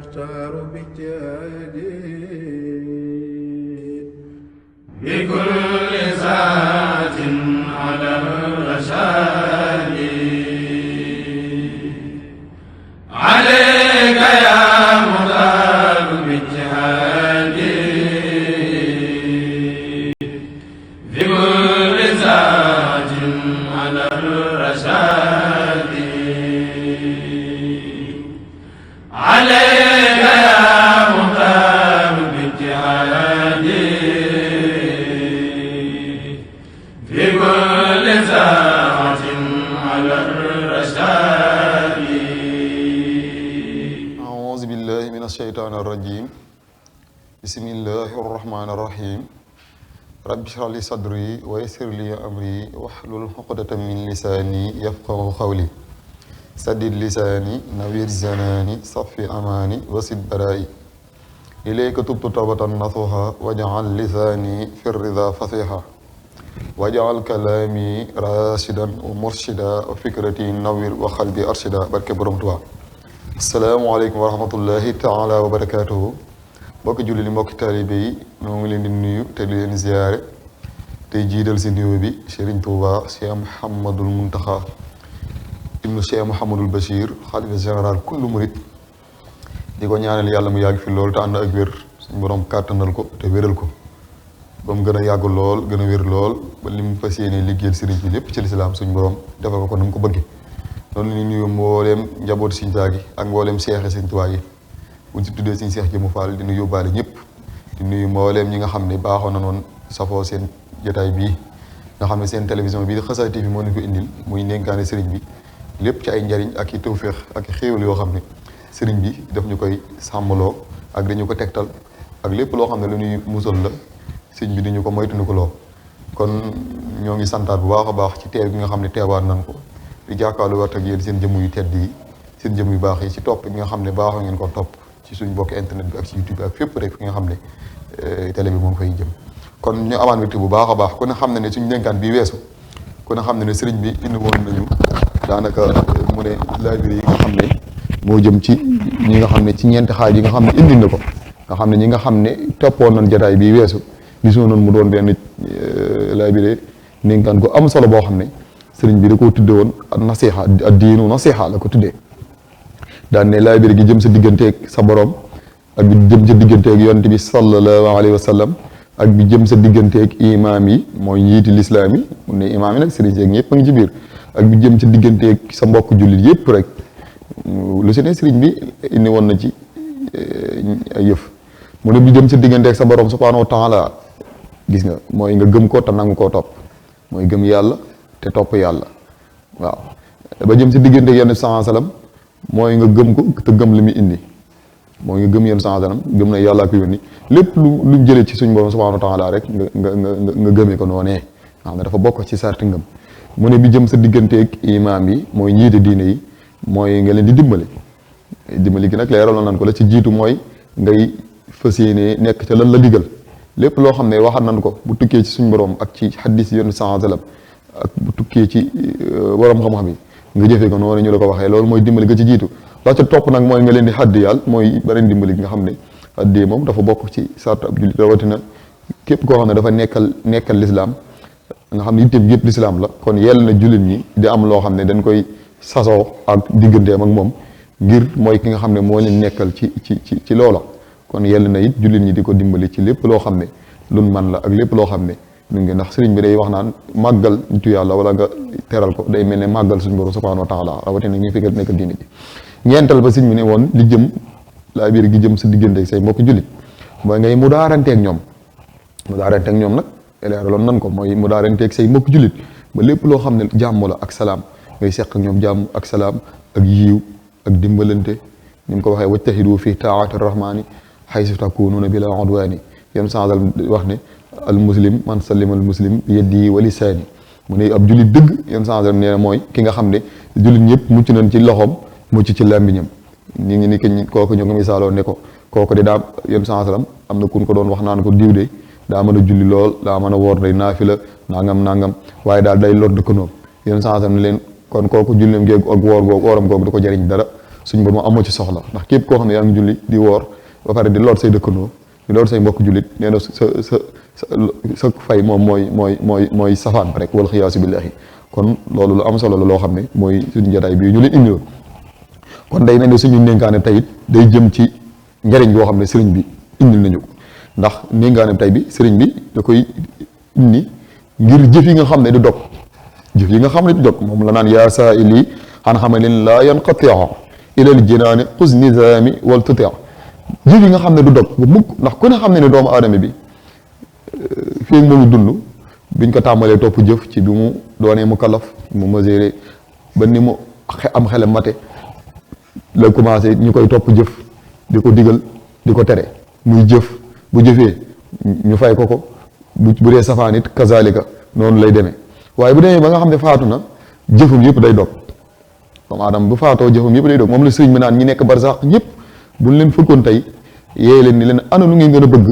المختار باجتهادي بكل ساعة على الرشاد عليك يا مختار باجتهادي بكل ساعة على الرشاد عليك يا مختار باجتهادي في كل ساعة على الرشاد. أعوذ بالله من الشيطان الرجيم. بسم الله الرحمن الرحيم. رب اشرح لي صدري ويسر لي أمري واحلل عقدة من لساني يفقهوا قولي. سدد لساني نوير جناني صفي أماني وسد برائي. إليك تبت توبة نصوحا واجعل لساني في الرضا فصيحا واجعل كلامي راشدا ومرشدا وفكرتي نوير وقلبي أرشدا. barke Borom Tuubaa. asalaamaaleykum wa rahmatullahi taala wa barakaatuhu. mbokki julli li mbokki taalibe yi ñoo ngi leen di nuyu te di leen ziyaare tey jiital si nuyoo bi Serigne Touba Cheikh Mouhamadul Mountakha ibnu Cheikh Mouhamadul Bachir xalifa général kullu murit di ko ñaanal yàlla mu yàgg fi lool te ànd ak wér suñu borom kàttanal ko te wéral ko ba mu gën a yàgg lool gën a wér lool ba li mu fas yéene liggéeyal sëriñ bi lépp ci lislaam suñu borom defal ko na mu ko bëggee. noonu la ñuy nuyu mbooleem njaboot Sëriñ Tuubaa gi ak mbooleem seexe Sëriñ Tuubaa yi buñ si tuddee Sëriñ Seex Jëmu Faal di nuyu yóbbaale ñëpp di nuyu mbooleem ñi nga xam ne baaxoon na noonu safoo seen jotaay bii nga xam ne seen télévision bii di Xasaayid TV moo leen ko indil muy ndénkaane sëriñ bi lépp ci ay njariñ ak i tawféex ak i xéewal yoo xam ne sëriñ bi daf ñu koy sàmmaloo ak dañu ko tegtal ak lépp loo xam ne lu ñuy musal la sëriñ bi dañu ko moytandiku loo kon ñoo ngi santaat bu baax a baax ci teew bi nga xam ne teewaat nañ ko di jàkkaarloo waat ak yéen seen jëmm yu tedd yi seen jëmm yu baax yi ci topp bi nga xam ne baaxoo ngeen ko topp ci suñ bokk internet bi ak ci YouTube bi ak fépp rek fi nga xam ne télé bi moo ngi fay jëm. kon ñu amaan wéte bu baax a baax ku ne xam ne suñu dénkaan bi weesu ku ne xam ne sëriñ bi indi woon nañu daanaka mu ne laabire yi nga xam ne moo jëm ci ñi nga xam ne ci ñeenti xaaj yi nga xam ne indi na ko nga xam ne ñi nga xam ne toppoon nañ jotaay bi weesu gisoo noonu mu doon benn laabire dénkaan ko am solo boo xam ne sëriñ bi da koo tudde woon nasiha ad diinu nasiha la ko tuddee daan ne laabire gi jëm sa digganteeg sa borom ak bi jëm sa digganteeg yonent bi sallallahu alayhi wa sallam ak bi jëm sa digganteeg imaam yi mooy njiiti lislaam yi mu ne imaam yi nag sëriñ seeg ñëpp a ngi ci biir ak bi jëm sa digganteeg sa mbokk jullit yëpp rek lu si ne sëriñ bi indi woon na ci ay yëf mu ne bi jëm sa digganteeg sa borom subhaanahu wa taala gis nga mooy nga gëm ko te nangu koo topp mooy gëm yàlla te topp yàlla waaw ba jëm si diggante yenn sallallahu alayhi wasallam mooy nga gëm ko te gëm li muy indi mooy nga gëm yenn sallallahu alayhi wasallam gëm na yàlla ko yónni lépp lu jëlee ci suñu borom subhanahu wa taala rek nga gëmee ko noonee nga xam ne dafa bokk ci sarti ngëm mu ne bi jëm sa digganteeg imaam yi mooy njiite diine yi mooy nga leen di dimbali gi nag leeraloon nañ ko la ci jiitu mooy ngay fas yéenee nekk ca lan la digal lépp loo xam ne waxat nañ ko bu tukkee ci suñu borom ak ci xaddis yenn sallallahu alayhi wasallam ak bu tukkee ci borom xam-xam yi nga jëfee ko noonu ñu la ko waxee loolu mooy dimbali ga ci jiitu la ca topp nag mooy nga leen di xaddi yàlla mooy beneen dimbali gi nga xam ne xaddi moom dafa bokk ci sart ab jullit rawatina képp koo xam ne dafa nekkal lislaam nga xam ne yitteem yëpp lislaam la kon yell na jullit ñi di am loo xam ne dañ koy sasoo ak digganteem ak moom ngir mooy ki nga xam ne moo leen nekkal ci loola kon yell na it jullit ñi di ko dimbali ci lépp loo xam ne lun man la ak lépp loo xam ne lu ngi ndax sëriñ bi day wax naan màggal nitu yàlla wala nga teral ko day mel ne màggal suñu borom subhanahu wa taala rawatina ñu fi nekkal diine ji ñeental ba sëriñ bi ne woon li jëm laa biir gi jëm sa diggante say mbokk jullit mooy ngay mu daaranteeg ñoom nag leeraloon nan ko mooy mu daaranteeg say mbokk jullit ba lépp loo xam ne jàmm la ak salaam ngay seq ak ñoom jàmm ak salaam ak yiiw ak dimbalante ni mu ko waxee wajtahidu fi taati rahmani haysu takunuuna bila udwani yéen sangal wax ne al muslim man sallima al muslim bi yadihi wa lisaani mu ne ab jullit dëgg yéen sangal nee na mooy ki nga xam ne jullit ñëpp mucc nañ ci loxoom mucc ci làmmiñam ñi ngi ni kooku ñu ko misaaloo ne ko kooku de daa yéen sangal am na kun ko doon wax naan ko diw de daa mën a julli lool daa mën a woor day naafila nangam waaye daal day lor dëkkanoom yéen sangal ne leen kon kooku julleem géeg ak wooram googu du ko jëriñ dara suñ borom amoo ci soxla ndax képp koo xam ne yaa ngi julli di woor ba pare di lor say dëkkandoo di lor say mbokk jullit nee na sa fay moom mooy safaan ba rek wal xiyaasu billaahi kon loolu lu am solo la loo xam ne mooy suñu jotaay bii ñu leen indiloon kon day ne suñu ndénkaane tey it day jëm ci njariñ boo xam ne sëriñ bi indil nañu ko ndax ndénkaane tey bi sëriñ bi da koy indi ngir jëf yi nga xam ne du dog jëf yi nga xam ne du dog moom la naan yaa saa'ili an xamalin laa yanqatiu ilal jinaani xuz nizaami wal tuti jëf yi nga xam ne du dog bu mukk ndax ku ne xam ne ne doomu aadama bi fii mu ngi dund biñ ko tàmbalee topp jëf ci bi mu doonee mu kalaf mu mesuré ba ni mu am xelam mate la commencé ñu koy topp jëf di ko digal di ko tere muy jëf bu jëfee ñu fay ko bu dee safaan it kazalika noonu lay demee waaye bu demee ba nga xam ne faatu na jëfam yëpp day dog doomu aadama bu faatoo jëfam yëpp day dog moom la sëriñ bi naan ñi nekk barsàq ñëpp buñ leen fëkkoon tey yéey leen ni leen ana lu ngeen gën a bëgg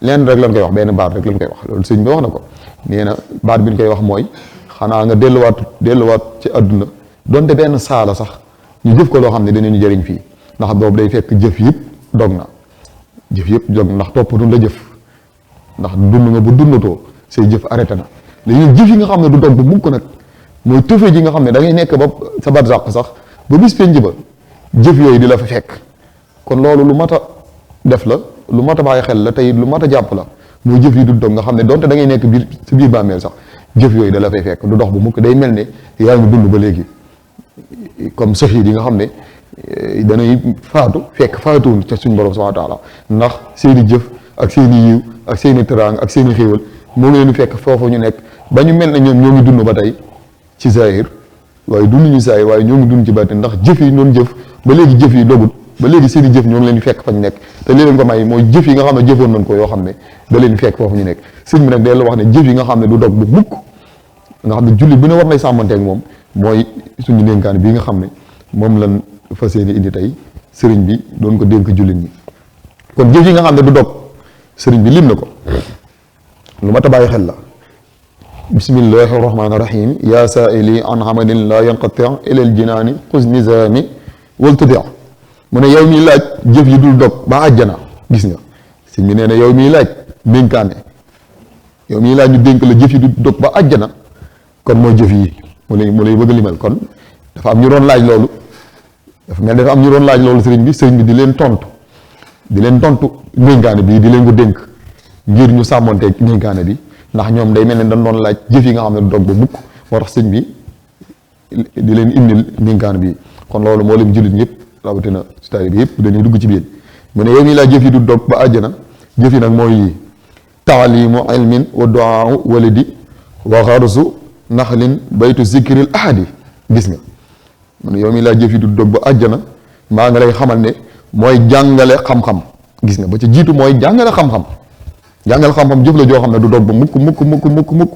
leen rek lañ koy wax benn baat rek lañ koy wax loolu sëriñ bi wax na ko nee na baat bi ñu koy wax mooy xanaa nga delluwaat ci àdduna donte benn saala sax ñu jëf ko loo xam ne dinañu jëriñ fii ndax boobu day fekk jëf yëpp dog na jëf yëpp dog na ndax toppatun la jëf ndax dund nga bu dundatoo say jëf arrêté na léegi jëf yi nga xam ne du dog bu mukk nag mooy tëfe ji nga xam ne da ngay nekk ba sa barzaq sax ba bis penc ba jëf yooyu di la fa fekk kon loolu lu mat a def la lu mat a bàyyi xel la tey lu mat a jàpp la mooy jëf yi du dog nga xam ne donte da ngay nekk biir sa biir bàmmeel sax jëf yooyu da la fay fekk du dox bu mukk day mel ne yaa ngi dund ba léegi comme sahiid yi nga xam ne danay faatu fekk faatuwul ca suñ borom subhaanahu wa taala ndax seeni jëf ak seeni yiw ak seeni teraanga ak seeni xéewal moo ngi leen fekk foofu ñu nekk ba ñu mel ne ñoom ñoo ngi dund ba tey ci zahir waaye dund ñu zahir waaye ñoo ngi dund ci baatin ndax jëf yi doon jëf ba léegi jëf yi dogut ba léegi seeni jëf ñoo ngi leen di fekk fa ñu nekk te li leen ko may mooy jëf yi nga xam ne jëfoon nañ ko yoo xam ne da leen fekk foofu ñu nekk sëñ bi nag day la wax ne jëf yi nga xam ne du dog bu mukk nga xam ne julli bi ne war nay sàmmanteeg moom mooy suñu dénkaan bii nga xam ne moom lan fas yéene indi tey sëriñ bi doon ko dénk jullit ñi kon jëf yi nga xam ne du dog sëriñ bi lim na ko lu mat a bàyyi xel la bismillahi rahmaani rahim yaa saaili an hamadin la yanqati ilal jinaani xuz nizaami wal tuti mu ne yow miy laaj jëf yi dul dog ba àjjana gis nga sëriñ bi nee na yow miy laaj dénkaane yow miy laaj ñu dénk la jëf yi dul dog ba àjjana kon mooy jëf yi mu lay bëgg a limal kon dafa am ñu doon laaj loolu dafa am ñu doon laaj loolu sëriñ bi di leen tontu dénkaane bi di leen ko dénk ngir ñu sàmmonteeg dénkaane bi ndax ñoom day mel ne dañ doon laaj jëf yi nga xam ne du dog ba mukk moo tax sëñ bi di leen indil dénkaane bi kon loolu moo leen jullit ñëpp rawatina si taalibe bi yëpp dañuy dugg ci biir mu ne yow mii laaj jëf yi du dog ba àjjana jëf yi nag mooy taalimu ilmin wa duaa walidi wa xarsu naxlin baytu zikril ahadi gis nga mu ne yow mii laaj jëf yi du dog ba àjjana maa nga lay xamal ne mooy jàngale xam-xam gis nga ba ca jiitu mooy jàngale xam-xam jëf la joo xam ne du dog ba mukk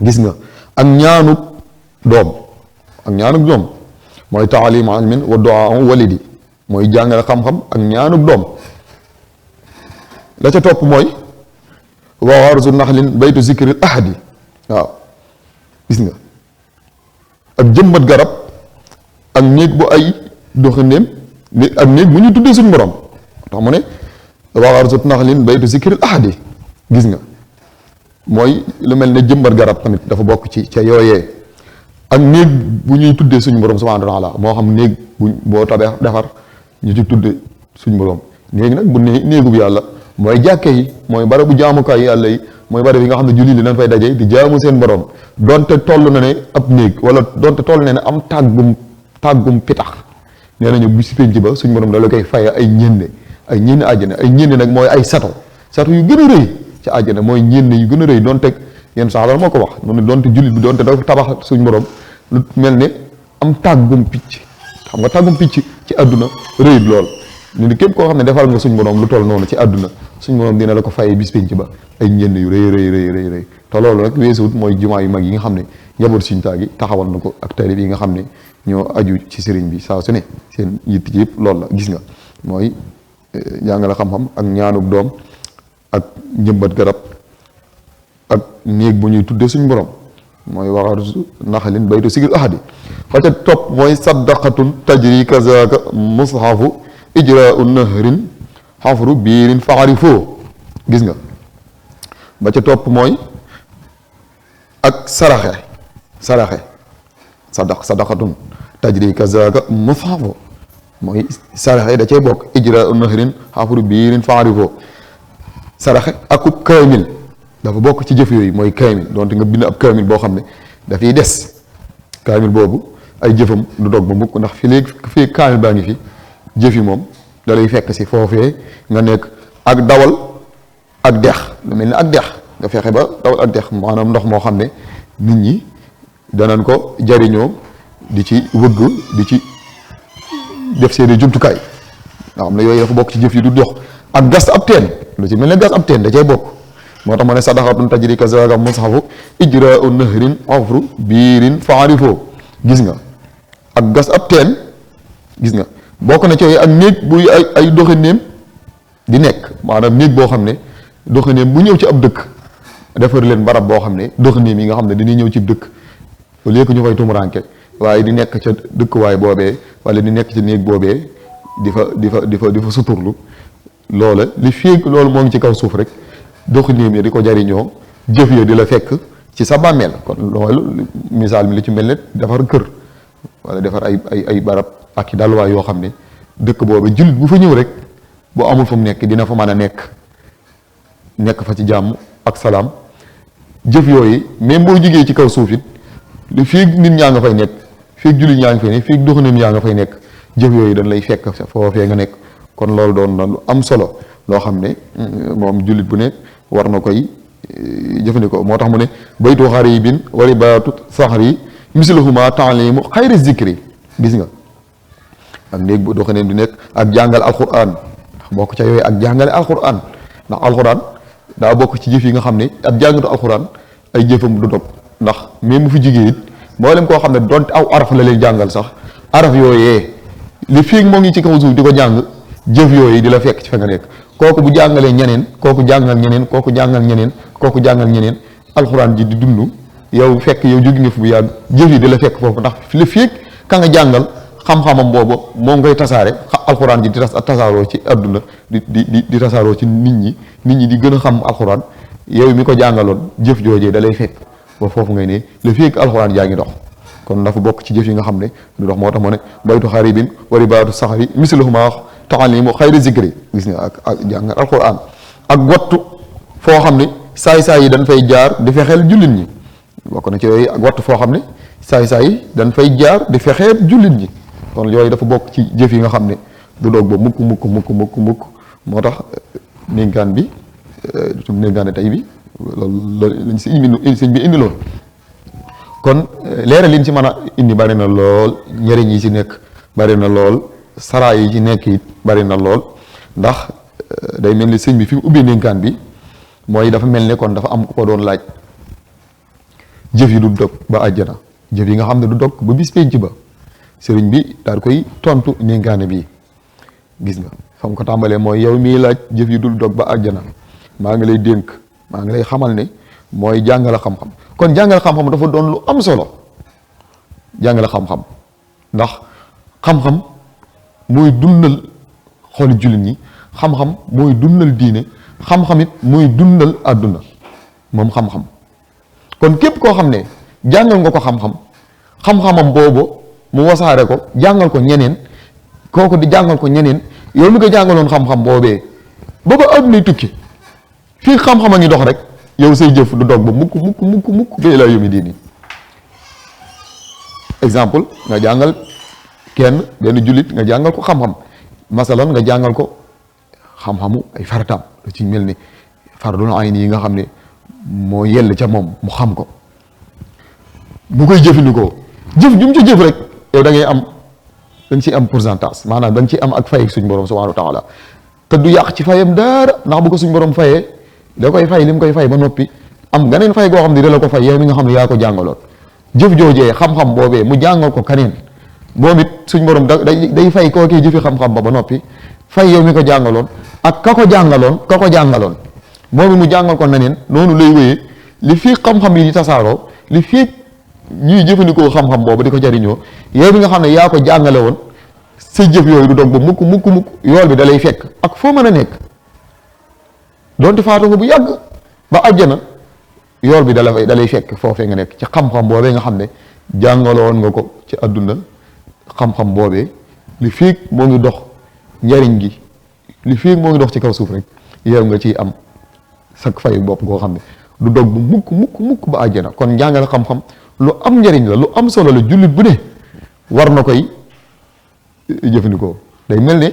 gis nga ak ñaanuk doom mooy taalim ilmin wa duaa walidi mooy jàngale xam-xam ak ñaanuk doom la ca topp mooy waxaarsu naxlin baytu zikril ahadi waaw gis nga ak jëmbat garab ak néeg bu ay doxandéem ak néeg bu ñuy tuddee suñu borom tax mu ne waxaarsu naxlin baytu zikril ahadi gis nga mooy lu mel ne jëmbat garab tamit dafa bokk ci ca yooyee ak néeg bu ñuy tuddee suñu borom subhaanahu wa taala moo xam néeg boo tabax defar ñu ci tudde suñu borom néegi nag bu néegu bi yàlla mooy jàkke yi mooy barabu jaamukaay yàlla yi mooy barab yi nga xam ne julli li dañ fay daje di jaamu seen borom donte toll na ne ab néeg wala donte toll na ne am tàggum pitax nee nañu bu si penc ba suñu borom da la koy fay ay ñenn àjjana ay ñenn nag mooy ay sato yu gën a rëy ci àjjana mooy ñenn yu gën a rëy donte yenn sax moo ko wax noonu donte jullit bi donte dafa tabax suñu borom lu mel ne am tàggum picc xam nga tàggum picc ci àdduna rëyut lool ñu ni képp koo xam ne defal nga suñu borom lu toll noonu ci àdduna suñu borom dina la ko fay bis penc ba ay ñenn yu rëy te loolu rek weesuwut mooy jumaa yu mag yi nga xam ne njaboot suñu taa gi taxawal na ko ak taalib yi nga xam ne ñoo aju ci sëriñ bi saa su ne seen yitt ci yëpp loolu la gis nga mooy jàngale xam-xam ak ñaanuk doom ak njëmbat garab ak néeg bu ñuy tuddee suñu borom mooy waxaratu naxalin baytu sigil ahadi fa ca topp mooy saddaqatun tajri kazaka mushafu ijraau nahrin xafru biirin faarifoo gis nga ba ca topp mooy ak saraxe sadaqatun tajri kazaka mushafu mooy saraxe da cay bokk ijraau nahrin xafru biirin faarifoo saraxe akub kaamil dafa bokk ci jëf yooyu mooy kaamil donte nga bind ab kaamil boo xam ne dafay des kaamil boobu ay jëfam du dog ba mukk ndax fii kaamil baa ngi fi jëf yi moom da lay fekk si foofee nga nekk ak dawal ak dex lu mel ni ak dex nga fexe ba dawal ak dex maanaam ndox moo xam ne nit ñi danañ ko jariñoo di ci wëgg di ci def seeni jumtukaay nga xam ne yooyu dafa bokk ci jëf yi du dox ak gas ab teen lu ci mel ne gas ab teen da cay bokk moo tax ma ne sadaqatun tajri kazaka mushafu ijraau nahrin afru biirin faarifoo gis nga ak gas ab teen gis nga bokk na ci yooyu ak néeg bu ay doxandéem di nekk maanaam néeg boo xam ne doxandéem bu ñëw ci ab dëkk defar leen barab boo xam ne doxandéem yi nga xam ne dañuy ñëw ci dëkk au lieu que ñu fay tumuranke waaye di nekk ca dëkkuwaay boobee wala di nekk ci néeg boobee di fa suturlu loola li fii loolu moo ngi ci kaw suuf rek doxandéem yi di ko jariñoo jëf ya di la fekk ci sa bàmmeel kon loolu misaal mi li ci mel ne defar kër wala defar ay barab ak i dalwaay yoo xam ne dëkk boobu jullit bu fa ñëw rek bu amul fa mu nekk dina fa mën a nekk fa ci jàmm ak salaam jëf yooyu même boo jugee ci kaw suuf it li fii nit ñaa nga fay nekk fii jullit ñaa nga fay nekk fii doxandéem yaa nga fay nekk jëf yooyu dañ lay fekk foofee nga nekk kon loolu doon na lu am solo loo xam ne moom jullit bu ne war na koy jëfandikoo moo tax mu ne baytu xaribin wari baatu saxri mislahuma taalimu xayri zikri gis nga ak néeg bu doxandéem di nekk ak jàngal alquran ndax bokk ca yooyu ak jàngale alquran ndax alquran daa bokk ci jëf yi nga xam ne ab jàngatu alquran ay jëfam du dog ndax même bu fi jigéen it mboolem koo xam ne donte aw araf la leen jàngal sax araf yooyee li fii moo ngi ci kaw suuf di ko jàng jëf yooyu di la fekk ci fa nga nekk kooku bu jàngalee ñeneen kooku jàngal ñeneen kooku jàngal ñeneen kooku jàngal ñeneen alxuraan ji di dund yow fekk yow jógi nga fi bu yàgg jëf yi di la fekk foofu ndax li fii ka nga jàngal xam-xamam boobu moom ngay tasaare alxuraan ji di tasaaroo ci adduna di tasaaroo ci nit ñi di gën a xam alxuraan yow mi ko jàngaloon jëf joojee da lay fekk ba foofu ngay ne li fii alxuraan jaa ngi dox kon dafa bokk ci jëf yi nga xam ne du dox moo tax moo ne baytu xaribin wari baatu saxari mislahuma taalimu xayri zikri gis nga ak jàng alquran ak wattu foo xam ne saay-saay yi dañ fay jaar di fexeel jullit ñi bokk na ci yooyu ak wattu foo xam ne saay-saay yi dañ fay jaar di fexeel jullit ñi kon yooyu dafa bokk ci jëf yi nga xam ne du doog ba mukk moo tax ndénkaan bi suñu ndénkaane tey bi loolu lañ si sëñ bi indi loon kon leeral liñ ci mën a indi bari na lool njëriñ yi ci nekk bari na lool saraa yi ci nekk it bari na lool ndax day mel ni sëñ bi fi mu ubbee ndénkaan bi mooy dafa mel ne kon dafa am ku ko doon laaj jëf yi du dog ba àjjana jëf yi nga xam ne du dog ba bis penc ba sëriñ bi daal koy tontu ndénkaane bi gis nga fam ko tàmbalee mooy yow mii laaj jëf yi dul dog ba àjjana maa ngi lay dénk maa ngi lay xamal ne mooy jàngale xam-xam kon jàngale xam-xam dafa doon lu am solo jàngale xam-xam ndax xam-xam mooy dundal xooli jullit ñi xam-xam mooy dundal diine xam-xam it mooy dundal àdduna moom xam-xam kon képp koo xam ne jàngal nga ko xam-xam xam-xamam boobu mu wasaare ko jàngal ko ñeneen kooku di jàngal ko ñeneen yow mi ko jàngaloon xam-xam boobee ba ba àddunay tukki fii xam-xam a ngi dox rek yow say jëf du dog ba mukk ba ilaa yawmi diini exemple nga jàngal kenn benn jullit nga jàngal ko xam-xam masalan nga jàngal ko xam-xamu ay farataam lu ci mel ni fardul ayni yi nga xam ne moo yell ca moom mu xam ko bu koy jëfandikoo jëf ju mu ci jëf rek yow da ngay am da nga ciy am pourcentage maanaam da nga ciy am ak fay suñ borom subhanahu wa taala te du yàq ci fayam dara ndax bu ko suñ borom fayee da koy fay li mu koy fay ba noppi am ganeen fay goo xam ne da la ko fay yow mi nga xam ne yaa ko jàngaloon jëf joojee xam-xam boobee mu jàngal ko kaneen moom it suñ borom day fay koo kii jëfi xam-xam ba noppi fay yow mi ko jàngaloon ak ka ko jàngaloon moom it mu jàngal ko naneen noonu lay wéyee li fii xam-xam yi di tasaaroo li fii ñuy jëfandikoo xam-xam boobu di ko jariñoo yow bi nga xam ne yaa ko jàngale woon sa jëf yooyu du dog ba mukk mukk mukk yool bi da lay fekk ak foo mën a nekk donte faatu nga bu yàgg ba àjjana yool bi da lay fekk foofee nga nekk ci xam-xam boobee nga xam ne jàngale woon nga ko ci àdduna xam-xam boobee li fiig moo ngi dox njariñ gi li fiig moo ngi dox ci kaw suuf rek yow nga ciy am sak fay bopp goo xam ne du dog bu mukk mukk mukk ba àjjana kon njàngale xam-xam lu am njariñ la lu am solo la jullit bu ne war na koy jëfandikoo day mel ne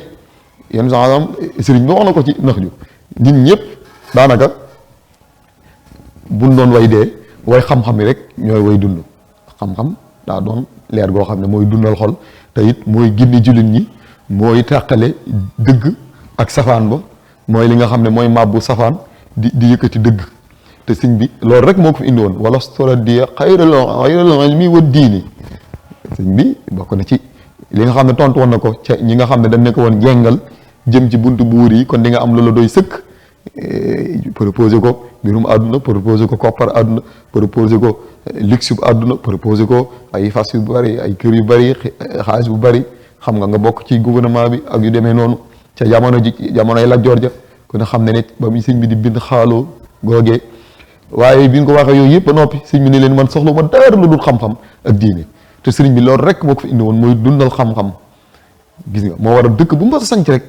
yenn saa sëriñ bi wax na ko ci nax ju nit ñëpp daanaka buñ doon way dee way xam-xam yi rek ñooy way dund xam-xam daa doon leer goo xam ne mooy dundal xol te it mooy gindi jullit ñi mooy tàqale dëgg ak safaan ba mooy li nga xam ne mooy màbbu safaan di yëkkati dëgg te sëñ bi loolu rek moo ko fi indi woon wala storadiya xayral ilmi wa diini sëñ bi bokk na ci li nga xam ne tontu woon na ko ca ñi nga xam ne dañ ne ko woon jengal jëm ci buntu buur yi kon di nga am loola doy sëkk proposé ko mbirum àdduna proposé ko koppar àdduna proposé ko luxe bu àdduna proposé ko ay fas yu bari ay kër yu bari xaalis bu bari xam nga bokk ci gouvernement bi ak yu demee noonu ca jamonoy Lat Joor ja kon xam ne nit ba muy sëñ bi di bind xaaloo googee waaye bi ñu ko waxee yooyu yëpp ba noppi sëñ bi ne leen man soxla ma dara lu dul xam-xam ak diine te sëriñ bi loolu rek moo ko fi indi woon mooy dundal xam-xam gis nga moo war a dëkk bu mu sa sanc rek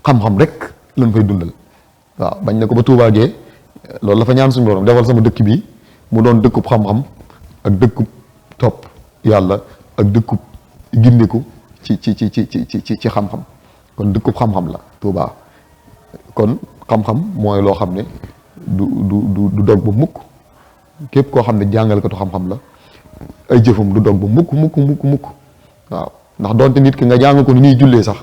xam-xam rek lañ fay dundal waaw bañ ne ko ba Tuubaa gee loolu la fa ñaan suñu borom defal sama dëkk bi mu doon dëkkub xam-xam ak dëkkub topp yàlla ak dëkkub gindiku ci xam-xam kon dëkkub xam-xam la Tuubaa kon xam-xam mooy loo xam ne du dog ba mukk képp koo xam ne jàngalekatu xam-xam la ay jëfam du dog ba mukk waaw ndax donte nit ki nga jàng ko ni muy jullee sax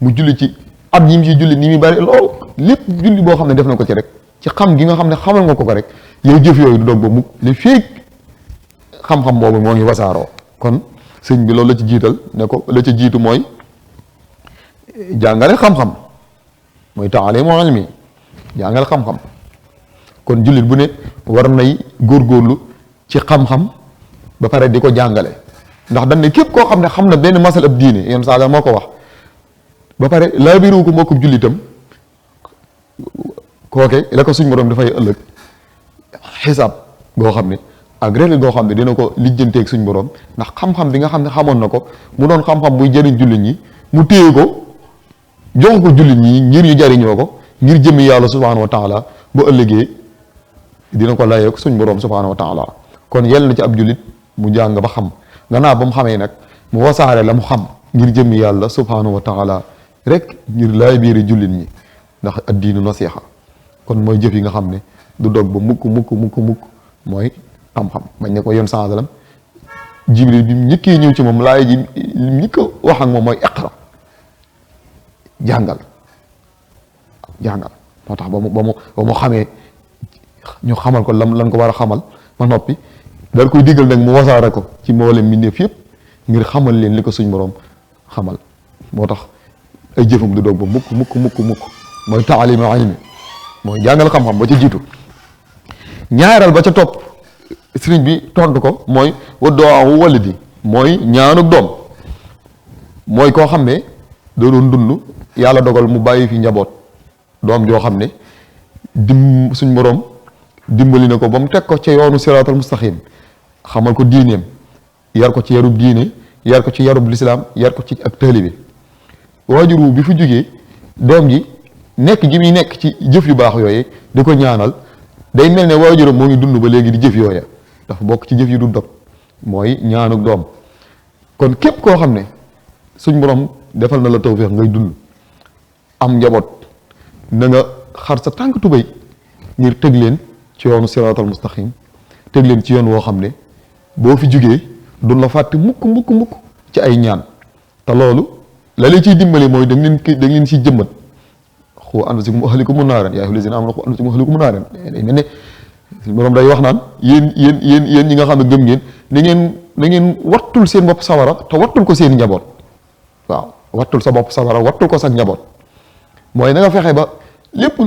mu julli ci at yi mu ciy julli ni muy bari lool lépp julli boo xam ne def na ko ci rek ci xam gi nga xam ne xamal nga ko rek yow jëf yooyu du dog ba mukk li feeg xam-xam boobu moo ngi wasaaroo kon sëñ bi loolu la ci jiital ne ko la ci jiitu mooy jàngale xam-xam mooy taalimu ilmi jàngal xam-xam kon jullit bu ne war nay góorgóorlu ci xam-xam ba pare di ko jàngale ndax dañ ne képp koo xam ne xam na benn masal ab diine yenn saa moo ko wax ba pare laa biiru ko mbokkum jullitam kooke la ko suñ borom dafay ëllëg xisaab goo xam ne ak réel goo xam ne dina ko lijjanteeg suñ borom ndax xam-xam bi nga xam ne xamoon na ko mu doon xam-xam buy jëriñ jullit ñi mu téye ko jox ko jullit ñi ngir ñu jariñoo ko ngir jëmmi yàlla subhanahu wa taala bu ëllëgee dina ko layeek suñ borom subhanahu wa taala kon yell na ci ab jullit mu jàng ba xam gannaaw ba mu xamee nag mu wasaare la mu xam ngir jëmmi yàlla subhanahu wa taala rek ngir laay biiri jullit ñi ndax addiinu nasiha kon mooy jëf yi nga xam ne du dog ba mukk mooy xam-xam bañ ne ko yoon sallam jibril bi mu njëkkee ñëw ci moom laay ji li njëkk a wax ak moom mooy iqra jàngal moo tax ba mu xamee ñu xamal ko lan ko war a xamal ba noppi dal koy diggal nag mu wasaare ko ci mboolem mbindeef yëpp ngir xamal leen li ko suñ borom xamal moo tax ay jëfam du doog ba mukk mooy taalima ilmi mooy jàngal xam-xam ba ca jiitu ñaareel ba ca topp sëriñ bi tontu ko mooy wa du'aa walidi mooy ñaanuk doom mooy koo xam ne da doon dund yàlla dogal mu bàyyi fi njaboot doom joo xam ne suñ borom dimbali na ko ba mu teg ko ca yoonu siraatal mustaqim xamal ko diineem yar ko ci yarub diine yar ko ci yarub lislaam yar ko ci ak taalibe waajuru bi fi jógee doom ji nekk gi muy nekk ci jëf yu baax yooyu di ko ñaanal day mel ne waajuram moo ngi dund ba léegi di jëf yooya dafa bokk ci jëf yi du dog mooy ñaanuk doom kon képp koo xam ne suñ borom defal na la tawfeex ngay dund am njaboot na nga xar sa tànk tubéy ngir teg leen ci yoonu siraatal mustaqim teg leen ci yoon woo xam ne boo fi jugee duñ la fàtte mukk ci ay ñaan te loolu la lay ciy dimbali mooy da ngeen si jëmbat xu anfusakum wa ahlikum naaran yaa ayyuhal lazina aamanu xu anfusakum wa ahlikum naaran day mel ne suñu borom day wax naan yéen ñi nga xam ne gëm ngeen na ngeen wattul seen bopp sawara te wattul ko seen njaboot waaw wattul sa bopp sawara wattul ko sa njaboot mooy na nga fexe ba lépp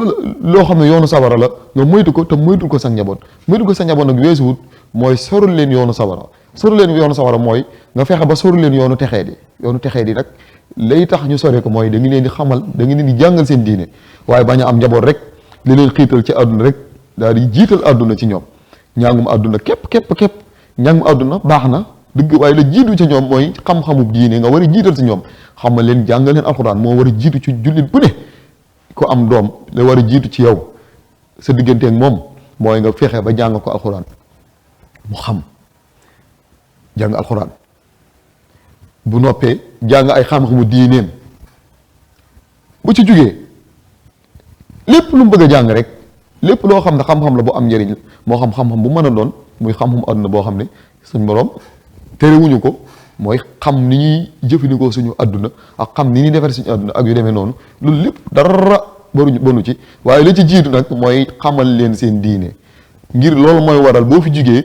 loo xam ne yoonu sawara la nga moytu ko te moytul ko sa njaboot moytu ko sa njaboot nag weesuwut mooy sorul leen yoonu sawara sorul leen yoonu sawara mooy nga fexe ba sorul leen yoonu texee di nag lay tax ñu sore ko mooy da ngi leen di xamal da ngi leen di jàngal seen diine waaye bañ a am njaboot rek li leen xiital ci àdduna rek daal di jiital àdduna ci ñoom njàngum àdduna képp njàngum àdduna baax na dëgg waaye la jiitu ci ñoom mooy xam-xamu diine nga war a jiital ci ñoom xamal leen jàngal leen alxuraan moo war a jiitu ci jullit bu ne ku am doom la war a jiitu ci yow sa digganteeg moom mooy nga fexe ba jàng ko alxuraan mu xam jàng alxuraan bu noppee jàng ay xam-xamu diineem bu ci jugee lépp lu mu bëgg a jàng rek lépp loo xam ne xam-xam la bu am njëriñ moo xam-xam bu mën a doon muy xam-xam àdduna boo xam ne suñ borom terewuñu ko mooy xam ni ñuy jëfandikoo suñu àdduna ak xam ni ñuy defar suñu àdduna ak yu demee noonu loolu lépp dara bonu ci waaye la ci jiitu nag mooy xamal leen seen diine ngir loolu mooy waral boo fi jugee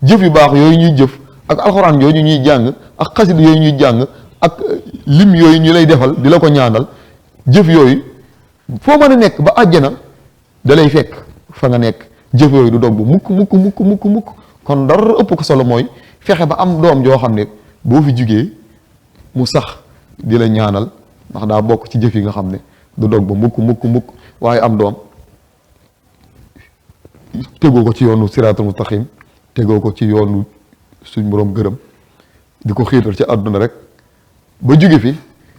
jëf yu baax yooyu ñuy jëf ak alxuraan yooyu ñuy jàng ak xasit yooyu ñuy jàng ak lim yooyu ñu lay defal di la ko ñaanal jëf yooyu foo mën a nekk ba àjjana da lay fekk fa nga nekk jëf yooyu du dog bu mukk kon dara ëpp ko solo mooy fexe ba am doom joo xam ne boo fi jugee mu sax di la ñaanal ndax daa bokk ci jëf yi nga xam ne du dog ba mukk waaye am doom tegoo ko ci yoonu siraatul mustaqim tegoo ko ci yoonu suñ boroom gërëm di ko xiital ci àdduna rek ba jóge fi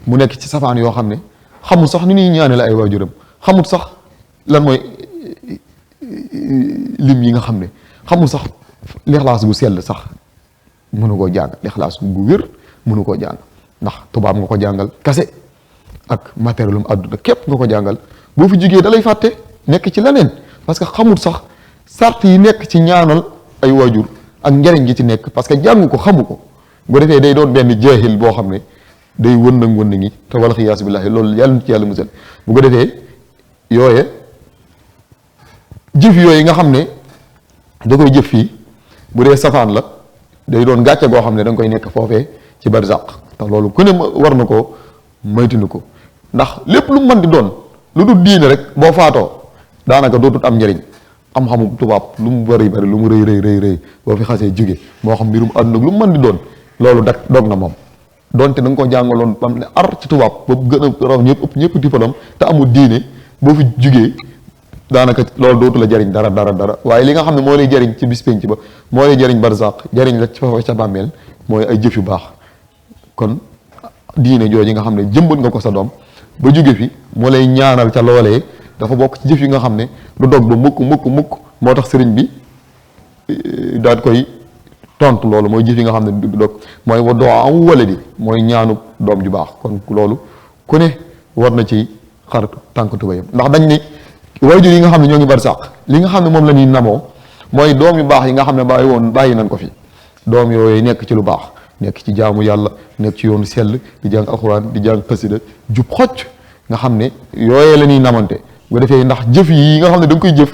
mu nekk ci safaan yoo xam ne xamul sax ni ñuy ñaanale ay waajuram xamul sax lan mooy lim yi nga xam ne xamul sax lixlaas gu sell sax mënu koo jàng lixlaas gu wér mënu koo jàng ndax tubaab nga ko jàngal kase ak matériel àdduna képp nga ko jàngal boo fi jugee da lay fàtte nekk ci leneen parce que xamul sax sart yi nekk ci ñaanal ay waajur ak njariñ gi ci nekk parce que jàng ko xamu ko bu defee day doon benn jeexil boo xam ne day wëndang ngi te wala xiyaasu billaahi loolu yàlla na ci yàlla musal bu ko defee yooye jëf yooyu nga xam ne da koy jëf fii bu dee safaan la day doon gàcce goo xam ne da nga koy nekk foofee ci barzaq te loolu ku ne war na ko moytundi ko ndax lépp lu mu mën di doon lu dul diine rek boo faatoo daanaka dootut am njëriñ xam-xamu tubaab lu mu bari lu mu rëy boo fi xasee jóge moo xam mbirum àdduna lu mu mën di doon loolu dak dog na moom donte da nga ko jàngaloon bam ne ar ci tubaab ba gën a raw ñëpp diplôme te amul diine boo fi jugee daanaka loolu dootu la jariñ dara waaye li nga xam ne moo lay jariñ ci bis penc ba moo lay jariñ barzaq jariñ la ci fa ca bàmmeel mooy ay jëf yu baax kon diine jooju nga xam ne jëmbat nga ko sa doom ba jóge fi moo lay ñaanal ca loolee dafa bokk ci jëf yi nga xam ne du dog ba mukk moo tax sëriñ bi daal koy tontu loolu mooy jëf yi nga xam ne du dog mooy wa doo am wala di mooy ñaanu doom ju baax kon loolu ku ne war na ci xar tànk tubayam ndax dañ ne waajur yi nga xam ne ñoo ngi barsàq li nga xam ne moom la ñuy namoo mooy doom yu baax yi nga xam ne bàyyi nañ ko fi doom yooyu nekk ci lu baax nekk ci jaamu yàlla nekk ci yoonu sell di jàng alxuraan di jàng xasida jub xocc nga xam ne yooyee la ñuy namante bu defee ndax jëf yi nga xam ne da nga koy jëf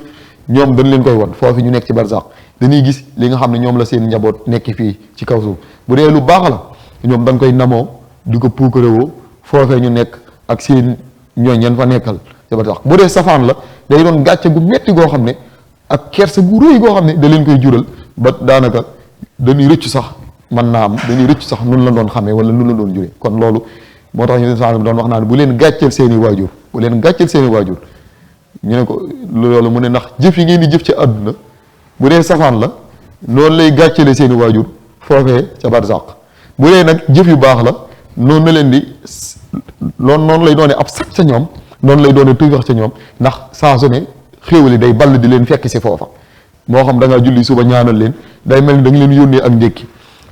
ñoom dañ leen koy won foofu ñu nekk ci barzaq dañuy gis li nga xam ne ñoom la seen njaboot nekk fii ci kaw suuf bu dee lu baax la ñoom dañ koy namoo di ko puukarewoo foofee ñu nekk ak seen ñooñ ñen fa nekkal ci barzaq bu dee safaan la day doon gàcce gu metti goo xam ne ak kersa gu rëy goo xam ne da leen koy jural ba daanaka dañuy rëccu sax mën naa am dañuy rëccu sax nun la doon xamee wala nun la doon juree kon loolu moo tax ñu doon wax naa ne bu leen gàcceel seeni waajur bu leen gàcceel seeni waajur ñu ne ko loolu mu ne ndax jëf yi ngeen di jëf ci àdduna bu dee safaan la noonu lay gàccele seeni waajur foofee ca barzaq bu dee nag jëf yu baax la noonu na leen di loolu noonu lay doone ab sax ca ñoom noonu lay doone tuy wax ca ñoom ndax saa su ne xéewali day ball di leen fekk si foofa moo xam da ngaa julli suba ñaanal leen day mel ni da nga leen yónnee ak ndékki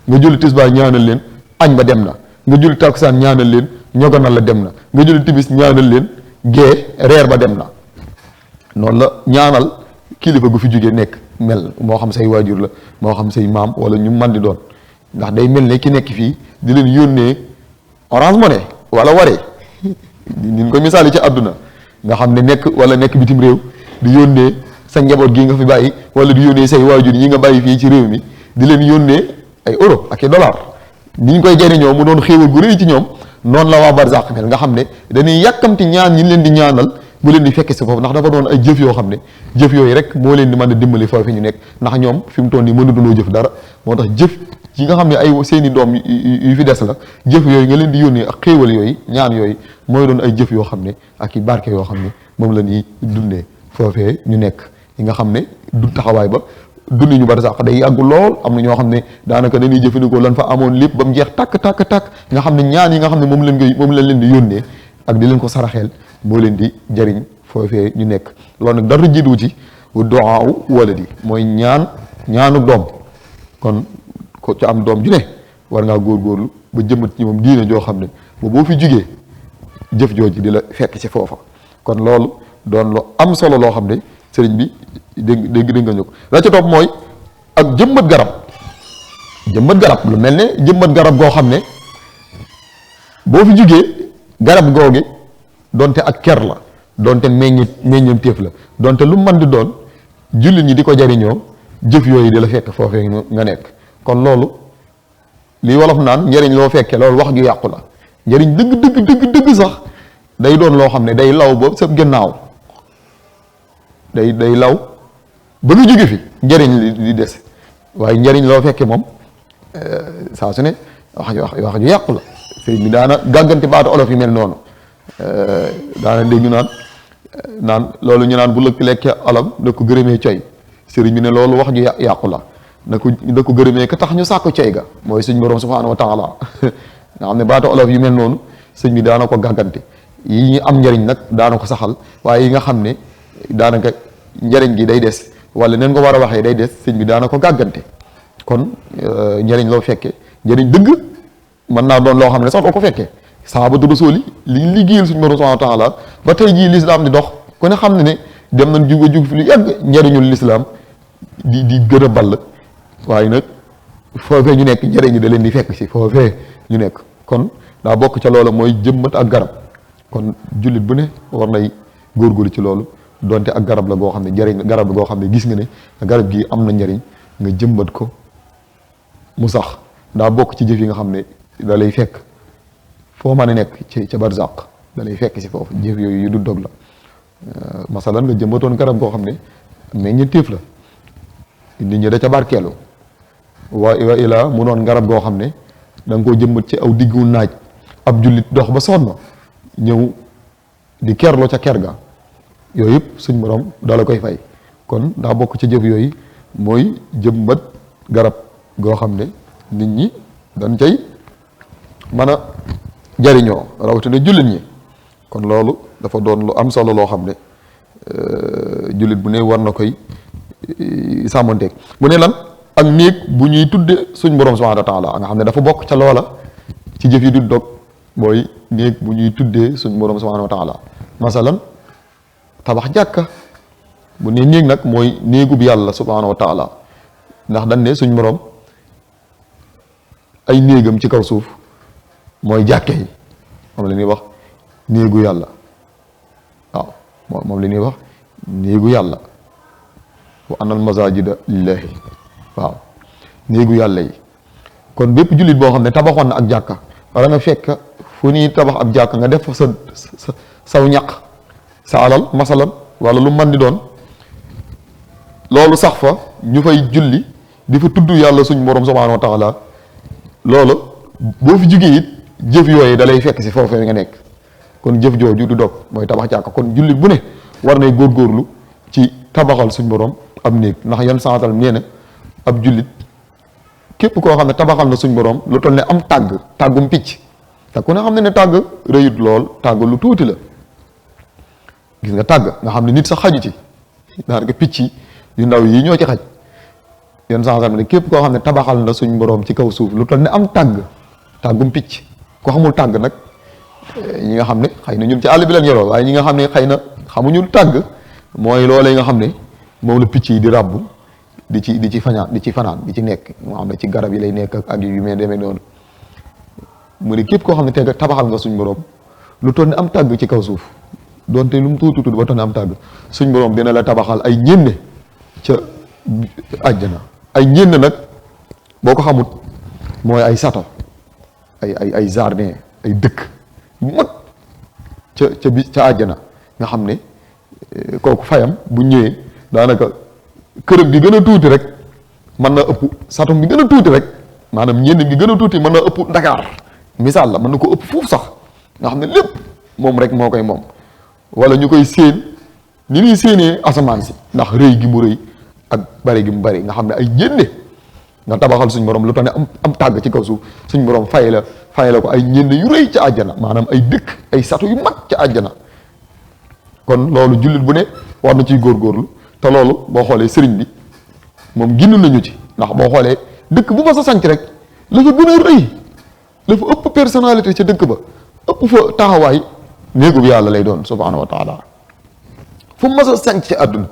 nga julli tisbaar ñaanal leen añ ba dem na nga julli takusaan ñaanal leen ñogonal la dem na nga julli tibis ñaanal leen gee reer ba dem na noonu la ñaanal kilifa gu fi jógee nekk mel moo xam say waajur la moo xam say maam wala ñu man di doon ndax day mel ne ki nekk fii di leen yónnee Orange Money wala Wari ñu ko misaali ci àdduna nga xam ne nekk wala nekk bitim réew di yónnee sa njaboot gi nga fi bàyyi wala di yónnee say waajur yi nga bàyyi fii ci réew mi di leen yónnee ay euro ak i dollar ni ñu koy jëriñoo mu doon xéewal gu rëy ci ñoom noonu la waa barzaq mel nga xam ne dañuy yàkkamti ñaan ñi leen di ñaanal bu leen di fekke si foofu ndax dafa doon ay jëf yoo xam ne jëf yooyu rek moo leen di mën a dimbali foofu ñu nekk ndax ñoom fi mu toll nii mënatuloo jëf dara moo tax jëf yi nga xam ne ay seeni doom yu fi des la jëf yooyu nga leen di yónnee ak xéewal yooyu ñaan yooyu mooy doon ay jëf yoo xam ne ak i barke yoo xam ne moom la ñuy dundee foofee ñu nekk yi nga xam ne du taxawaay ba dundi ñu bari sax day yàgg lool am na ñoo xam ne daanaka dañuy jëfandikoo lan fa amoon lépp ba mu jeex tàkk nga xam ne ñaan yi nga xam ne moom lañ leen di yónnee ak di leen ko saraxeel moo leen di jariñ foofee ñu nekk loolu nag dara jiitu ci du'aa waladi mooy ñaanu doom kon ko ci am doom ju ne war ngaa góorgóorlu ba jëmmat ci moom diine joo xam ne boo fi jugee jëf jooji di la fekk ci foofa kon loolu doon lu am solo loo xam ne sëriñ bi dégg nga ñu ko la ca topp mooy ak jëmbat garab lu mel ne jëmbat garab goo xam ne boo fi jugee garab googi donte ak ker la donte meññam téef la donte lu mën di doon jullit ñi di ko jariñoo jëf yooyu di la fekk foofee nga nekk kon loolu li wolof naan njëriñ loo fekkee loolu wax ju yàqu la njëriñ dëgg sax day doon loo xam ne day law ba sa gannaaw day law ba nga jóge fi njëriñ li des waaye njëriñ loo fekkee moom saa su ne wax ju yàqu la sëriñ bi daana gàggante baatu olof yi mel noonu daana dégg naan loolu ñu naan bu lëkk lekkee alam da ko gërëmee coy sëriñ bi ne loolu wax ju yàqu la da ko gërëmee ka tax ñu sàkk coy ga mooy suñ borom subhaanahu wa taala nga xam ne baatu olof yu mel noonu sëñ bi daana ko gàggante yi ñu am njëriñ nag daana ko saxal waaye yi nga xam ne daanaka njëriñ gi day des wala neen ko war a waxee day des sëñ bi daana ko gàggante kon njëriñ loo fekkee njëriñ dëgg mën naa doon loo xam ne sax doo ko fekkee sahabatu rasuuli li liggéeyal suñu borom subhaanahu wa taala ba tey jii lislaam di dox ku ne xam ne dem nañ jug fi lu yàgg njëriñul lislaam di gën a ball waaye nag foofee ñu nekk njëriñ da leen di fekk si foofee ñu nekk kon daa bokk ca loola mooy jëmbat ak garab kon jullit bu ne war nay góorgóorlu ci loolu donte ak garab la goo xam ne njëriñ garab la goo xam ne gis nga ne garab gi am na njëriñ nga jëmbat ko mu sax daa bokk ci jëf yi nga xam ne da lay fekk foo mën a nekk ca barzaq da lay fekk si foofu jëf yooyu yu du dog la masalan nga jëmbatoon garab goo xam ne meññeef la nit ñi da ca barkeelu wa ilaa mu doon garab goo xam ne da nga koo jëmbat ci aw diggu naaj ab jullit dox ba sonn ñëw di kerloo ca ker ga yooyu yëpp suñ borom dala koy fay kon daa bokk ci jëf yooyu mooy jëmbat garab goo xam ne nit ñi dañ cay mën a jariñoo rawatina jullit ñi kon loolu dafa doon lu am solo loo xam ne jullit bu ne war na koy sàmmanteeg bu ne lan ak néeg bu ñuy tudde suñ borom subhanahu wa taala nga xam ne dafa bokk ca loola ci jëf yi du dog mooy néeg bu ñuy tuddee suñ borom subhanahu wa taala masalan tabax jàkka bu ne néeg nag mooy néegub yàlla subhanahu wa taala ndax dañ ne suñ borom ay néegam ci kaw suuf mooy jàkke yi moom la ñuy wax néegu yàlla waaw moom la ñuy wax néegu yàlla wa anal masajida lillahi waaw néegu yàlla yi kon bépp jullit boo xam ne tabaxoon na ak jàkka wala nga fekk fu ñuy tabax ab jàkka nga def fa saw ñaq sa alal masalan wala lu mën di doon loolu sax fa ñu fay julli di fa tudd yàlla suñ borom subhanahu wa taala loolu boo fi jugee it jëf yooyu da lay fekk si foofee nga nekk kon jëf jooju du dog mooy tabax jàkka kon jullit bu ne war nay góorgóorlu ci tabaxal suñ borom ab néeg ndax yan santal nee na ab jullit képp koo xam ne tabaxal na suñ borom lu toll ne am tàggum picc te ku ne xam ne tàgg rëyut lool tàgg lu tuuti la gis nga tàgg nga xam ne nit sax xaju ci daanaka picc yu ndaw yi ñoo ci xaj yan santal ne képp koo xam ne tabaxal na suñ borom ci kaw suuf lu toll ne am tàggum picc ko xamul tàgg nag ñi nga xam ne xëy na ñun ci àll bi lañ yoroo waaye ñi nga xam ne xëy na xamuñu tàgg mooy loolee nga xam ne moom la picc yi di ràbbu di ci fanaan di ci nekk moo xam ne ci garab yi lay nekk ak yu mel demee noonu mu ne képp koo xam ne teg tabaxal nga suñ borom lu toll ne am tàgg ci kaw suuf donte lu mu tuuti ba toll ne am tàgg suñ borom dina la tabaxal ay ñenn ca àjjana ay ñenn nag boo ko xamut mooy ay sato ay jardin ay dëkk yu mag ca àjjana nga xam ne kooku fayam bu ñëwee daanaka këram bi gën a tuuti rek mën na ëpp satum bi gën a tuuti rek maanaam ñenn gi gën a tuuti mën na ëpp Dakar misaal la mën na ko ëpp foofu sax nga xam ne lépp moom rek moo koy moom wala ñu koy séen ni ñuy séenee asamaan si ndax rëy gi mu rëy ak bari gi mu bari nga xam ne ay ñende nga tabaxal suñ borom lu tax ne am tàgg ci kaw suuf suñ borom fay la ko ay ñende yu rëy ca àjjana maanaam ay dëkk ay satu yu mag ca àjjana kon loolu jullit bu ne war na ciy góorgóorlu te loolu boo xoolee sëriñ bi moom ginnu nañu ci ndax boo xoolee dëkk bu ma sa sanc rek la fa gën a rëy la fa ëpp personnalité ca dëkk ba ëpp fa taxawaay néegub yàlla lay doon subhaanahu wa taala fu mu mas a sanc ci àdduna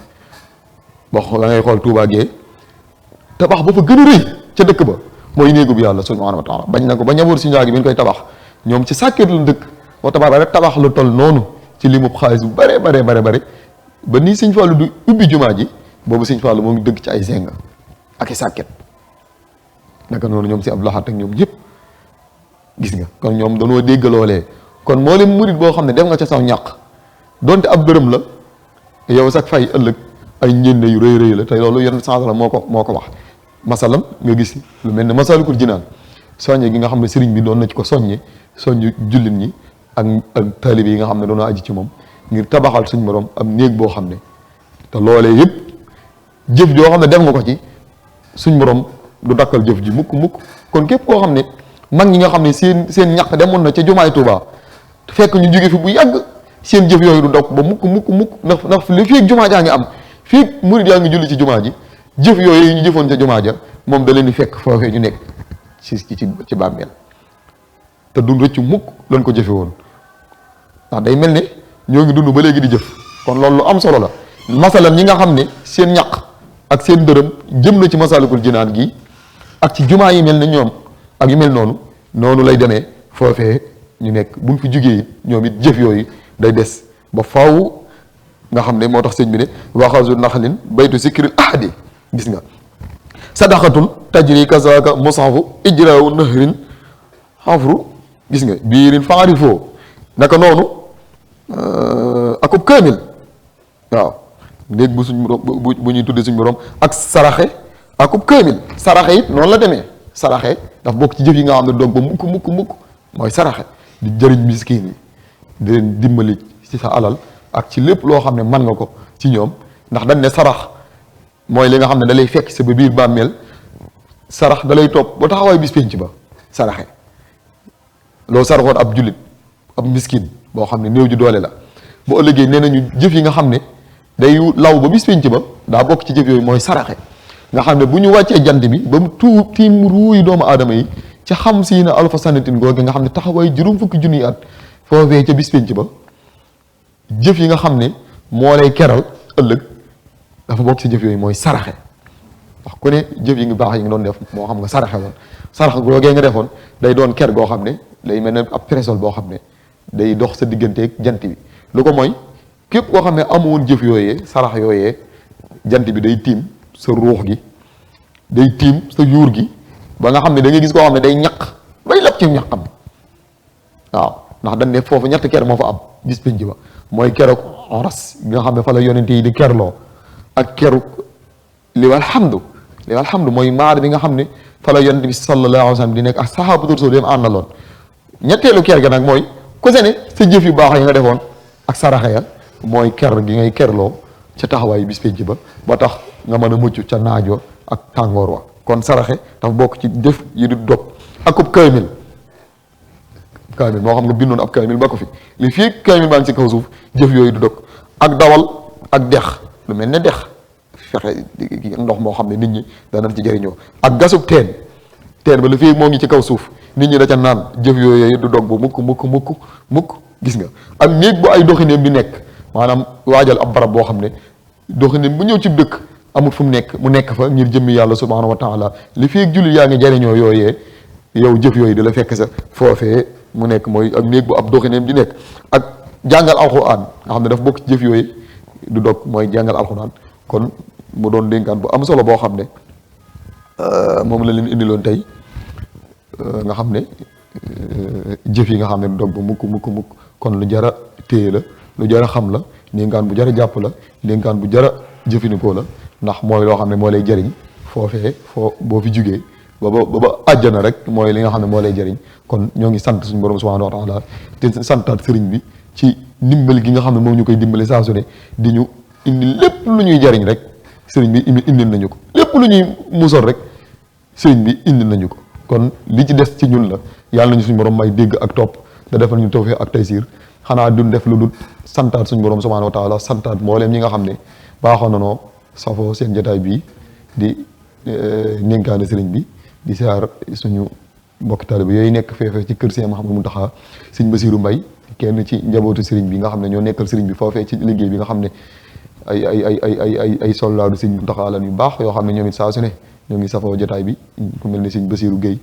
boo la ngay xool Tuubaa gee tabax ba fa gën a rëy ca dëkk ba mooy néegub yàlla subhaanahu wa taala bañ na ko ba ñamoor si njaagi bi ñu koy tabax ñoom ci sàkket la dëkk boo tabax rek tabax lu toll noonu ci limub xaalis bu bare ba nii Sëñ Fallu du ubbi jumaa ji boobu Sëñ Fallu moo ngi dëkk ci ay zenga ak i sàkket naka noonu ñoom si ab laxaat ak ñoom ñëpp gis nga kon ñoom dañoo dégg loolee kon moo leen murit boo xam ne def nga ca saw ñàq donte ab dërëm la yow sax fay ëllëg ay njënde yu rëy la te loolu yenn sens la moo ko wax masalam nga gis lu mel ne Masaalikul Jinaan soññe gi nga xam ne sëriñ bi doon na ci ko soññ jullit ñi ak taalibe yi nga xam ne doon aji ci moom ngir tabaxal suñ borom am néeg boo xam ne te loolee yëpp jëf joo xam ne def nga ko ci suñ borom du dakkal jëf ji mukk kon képp koo xam ne mag ñi nga xam ne seen ñaq demoon na ca jumaay Tuubaa fekk ñu jóge fi bu yàgg seen jëf yooyu du dog ba mukk ndax li fii jumaa jaa ngi am fii murid yaa ngi julli ci jumaa ji jëf yooyu ñu jëfoon ca jumaa ja moom da leen di fekk foofee ñu nekk ci bàmmeel te du rëccu mukk lañ ko jëfe woon ndax day mel ne ñoo ngi dund ba léegi di jëf kon loolu lu am solo la masalan ñi nga xam ne seen ñaq ak seen dërëm jëm na ci Masaalikul Jinaan gi ak ci jumaa yi mel ne ñoom ak yu mel noonu lay demee foofee ñu nekk buñ fi jugee ñoom it jëf yooyu day des ba faw nga xam ne moo tax sëñ bi ne waxasu naxlin baytu sikril ahadi gis nga sadaqatun tajri kasaka musafu ijrawu nahrin xafru gis nga biirin faarifoo naka noonu akub kaamil waaw léegi bu ñuy tuddee suñ borom ak saraxe akub kaamil saraxe it noonu la demee saraxe daf bokk ci jëf yi nga xam ne doog ba mukk mooy saraxe di jëriñ miskin yi di leen dimbali ci sa alal ak ci lépp loo xam ne mën nga ko ci ñoom ndax dañ ne sarax mooy li nga xam ne da lay fekk sa ba biir bàmmeel sarax da lay topp ba taxawaay bis penc ba saraxe loo saraxoon ab jullit ab miskin boo xam ne néew ji doole la bu ëllëgee nee nañu jëf yi nga xam ne day law ba bis penc ba daa bokk ci jëf yooyu mooy saraxe nga xam ne bu ñu wàccee jant bi ba mu tiim ruuyi doomu aadama yi ca xam si na alfa sanatin googe nga xam ne taxawaay juróom fukki junniy at foofee ca bis penc ba jëf yi nga xam ne moo lay keral ëllëg dafa bokk ci jëf yooyu mooy saraxe wax ku ne jëf yi nga baax yi nga doon def moo xam nga saraxe woon saraxe googee nga defoon day doon ker goo xam ne day mel ne ab parasol boo xam ne day dox sa digganteeg jant bi lu ko mooy képp koo xam ne amoon jëf yooyee sarax yooyee jant bi day tiim sa ruux gi day tiim sa yuur gi ba nga xam ne da ngay gis koo xam ne day ñaq bay lab ci ñaqam waaw ndax dañ ne foofu ñett ker moo fa am bis penc ba mooy keroog oras bi nga xam ne fa la yonente yi di kerloo ak keroog liwal hamdu mooy maar bi nga xam ne fa la yonente bi sallallahu alayhi wa sallam di nekk ak sahabatul rasul dem àndaloon ñetteelu ker ga nag mooy ku se ne sa jëf yu baax yi nga defoon ak saraxa ya mooy ker gi ngay kerloo ca taxawaayu bis penc ba tax nga mën a mucc ca naajo ak tàngoor wa kon saraxe dafa bokk ci jëf yi du dog akub kaamil moo xam nga bindoon ab kaamil ba ko fi li fii kaamil baa ngi ci kaw suuf jëf yooyu du dog ak dawal ak dex lu mel ne dex fexe ndox moo xam ne nit ñi danañ ci jëriñoo ak gasub teen ba li fii moo ngi ci kaw suuf nit ñi da ca naan jëf yooyu du dog bu mukk gis nga ak néeg bu ay doxineem di nekk maanaam waajal ab barab boo xam ne doxineem bu ñëw ci dëkk amul fu mu nekk fa ngir jëmmi yàlla subhanahu wa taala li fii jullit yaa ngi jëriñoo yooyee yow jëf yooyu di la fekk sa foofee mu nekk mooy ak néeg bu ab doxineem di nekk ak jàngal alxuraan nga xam ne daf bokk ci jëf yooyu du dog mooy jàngal alxuraan kon mu doon dénkaan bu am solo boo xam ne moom la leen indiloon tey nga xam ne jëf yi nga xam ne du dog ba mukk kon lu jara téye la lu jara xam la ndénkaan bu jara jàpp la ndénkaan bu jara jëfandikoo la ndax mooy loo xam ne moo lay jëriñ foofee boo fi jugee ba àjjana rek mooy li nga xam ne moo lay jëriñ. kon ñoo ngi sant suñu borom subhanahu wa taala te santaat sëriñ bi ci dimbali gi nga xam ne moom ñu koy dimbali saa su ne di ñu indi lépp lu ñuy jëriñ rek sëriñ bi indil nañu ko lépp lu ñuy musal rek sëriñ bi indil nañu ko. kon li ci des ci ñun la yàlla nañu suñu borom may dégg ak topp da defal ñu tawfiq ak taysiir xanaa duñ def lu dul santaat suñu borom subhanahu wa taala santaat mbooleem ñi nga xam ne baaxoon na noo safoo seen jotaay bii di ndénkaane sëriñ bi di siyaar suñu mbokki taalibe yooyu nekk feefee ci kër Sëriñ Mouhamadou Mountakha Sëriñ Bassirou Mbaye kenn ci njabootu sëriñ bi nga xam ne ñoo nekkal sëriñ bi foofee ci liggéey bi nga xam ne ay soldaadu Sëriñ Mountakha lan yu baax yoo xam ne ñoom it saa su ne ñoo ngi safoo jotaay bi ku mel ni Sëriñ Bassirou Guèye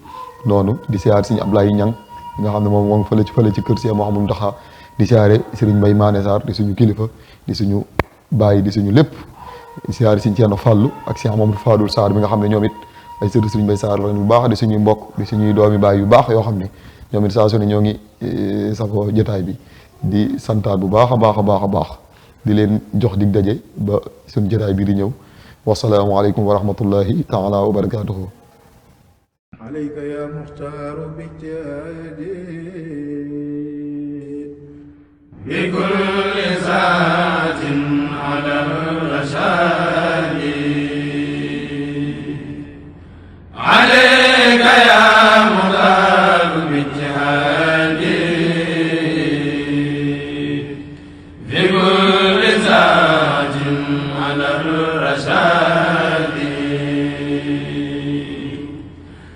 noonu di siyaar Sëriñ Ablaye Ñang nga xam ne moom moo ngi fële ci kër Sëriñ Mouhamadou Mountakha di siyaare Sëriñ Mbaye Mané Sarr di suñu kilifa di suñu baay di suñu lépp di siyaare Sëriñ Thierno Fallou ak Sëriñ Mamadou Fadul Sarr bi nga xam ne ñoom it ay sëriñ Sëriñ Mbaye Sarr la bu baax di suñuy mbokk di suñuy doomi baay yu baax yoo xam ne ñoom it saa su ne ñoo ngi safoo jotaay bi di santaat bu baax a baax a baax a baax di leen jox dig daje ba suñu jotaay bi di ñëw wasalaamualeykum wa rahmatullahi taala wa barakaatuhu. alayka ya muxtaaru bijtihaadi bi kulli saatin ala rashaad